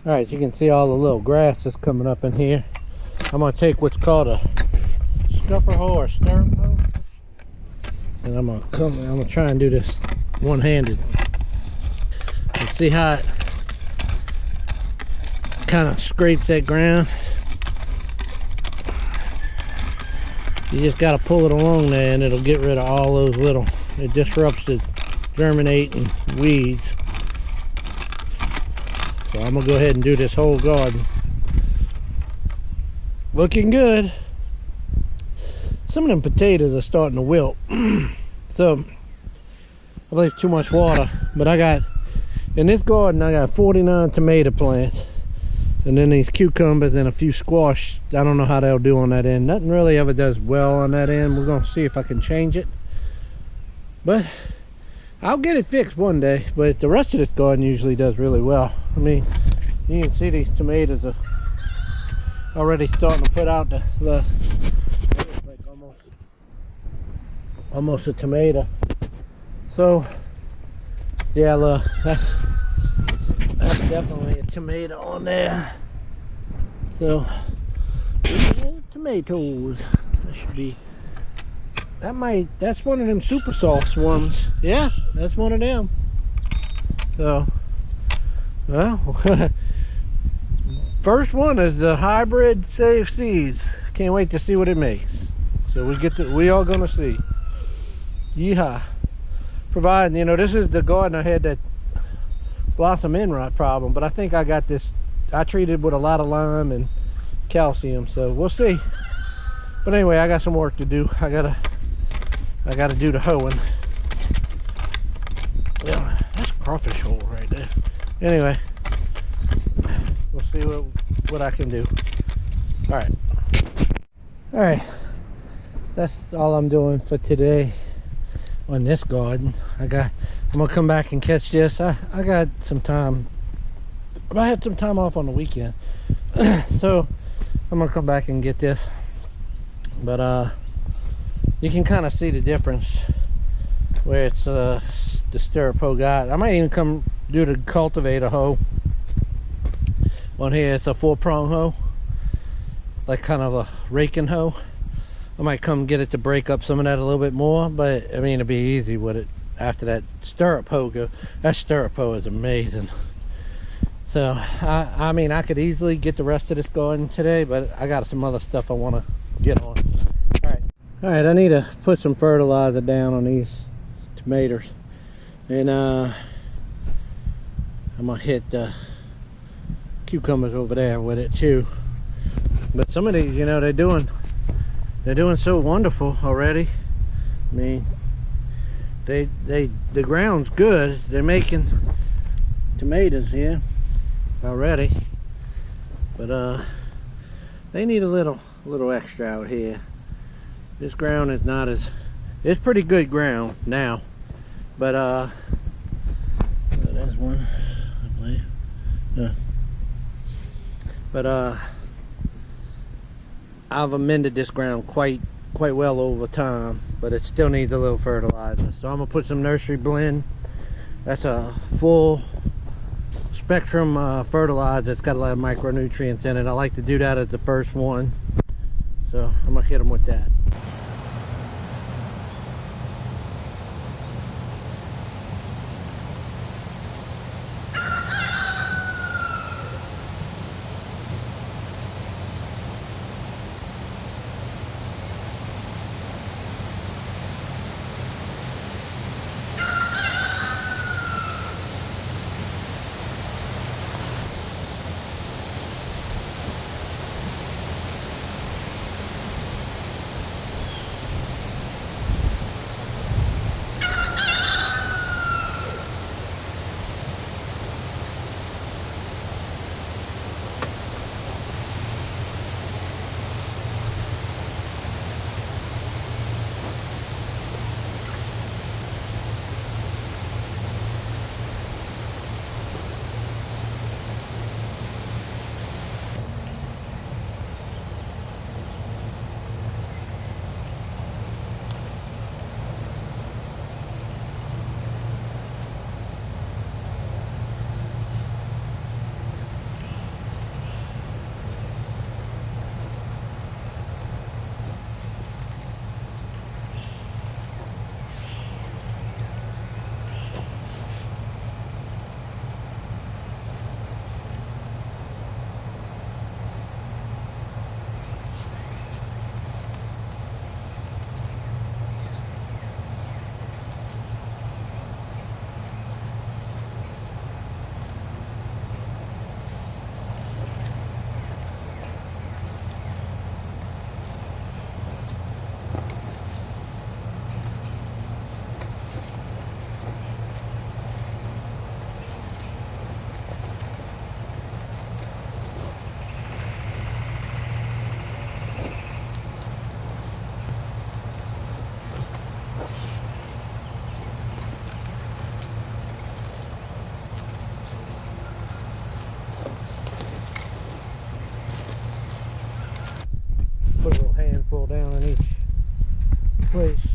Alright, you can see all the little grass that's coming up in here. I'm going to take what's called a Scuffer hoe or stirrup hoe, and I'm gonna try and do this one-handed. And see how it kind of scrapes that ground. You just got to pull it along there and it'll get rid of all those little, it disrupts the germinating weeds. So I'm gonna go ahead and do this whole garden. Looking good. Some of them potatoes are starting to wilt. So I believe too much water, but I got, in this garden I got 49 tomato plants, and then these cucumbers and a few squash. I don't know how they'll do on that end. Nothing really ever does well on that end. We're gonna see if I can change it, but I'll get it fixed one day. But the rest of this garden usually does really well. I mean, you can see these tomatoes are already starting to put out the like almost a tomato. So yeah, look, that's definitely a tomato on there. So tomatoes, that should be, that's one of them super sauce ones. Yeah, that's one of them. So well, first one is the hybrid save seeds. Can't wait to see what it makes. So we are gonna see. Yeehaw. Providing, you know, this is the garden I had that blossom end rot problem, but I think I got this, I treated with a lot of lime and calcium, so we'll see. But anyway, I got some work to do. I gotta do the hoeing. Yeah, that's crawfish hole right there. Anyway, we'll see what I can do. All right, that's all I'm doing for today on this garden. I'm gonna come back and catch this. I got some time. I had some time off on the weekend, so I'm gonna come back and get this. But you can kind of see the difference where it's the stirrup hoe got. I might even come do the cultivator hoe on here. It's a 4-prong hoe, like kind of a raking hoe. I might come get it to break up some of that a little bit more, but I mean, it'll be easy with it after that stirrup hoe go. That stirrup hoe is amazing. So I mean, I could easily get the rest of this going today, but I got some other stuff I want to get on. All right, I need to put some fertilizer down on these tomatoes, and I'm gonna hit the cucumbers over there with it too. But some of these, you know, they're doing so wonderful already. I mean, the ground's good. They're making tomatoes here already, but they need a little extra out here. This ground is not as, it's pretty good ground now, but there's one, I believe. But I've amended this ground quite well over time, but it still needs a little fertilizer. So I'm gonna put some nursery blend. That's a full spectrum fertilizer. It's got a lot of micronutrients in it. I like to do that as the first one, so I'm gonna hit them with that. place.